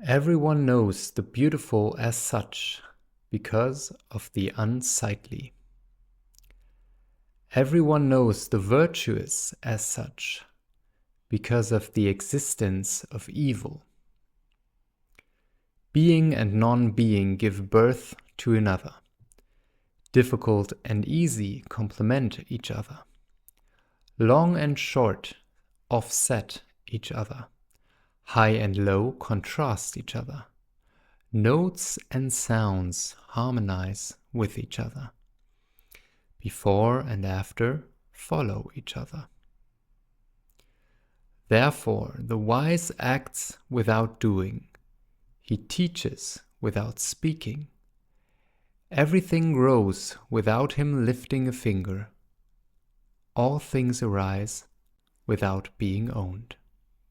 Everyone knows the beautiful as such because of the unsightly. Everyone knows the virtuous as such because of the existence of evil. Being and non-being give birth to another. Difficult and easy complement each other. Long and short offset each other. High and low contrast each other. Notes and sounds harmonize with each other. Before and after follow each other. Therefore, the wise acts without doing. He teaches without speaking. Everything grows without him lifting a finger. All things arise without being owned.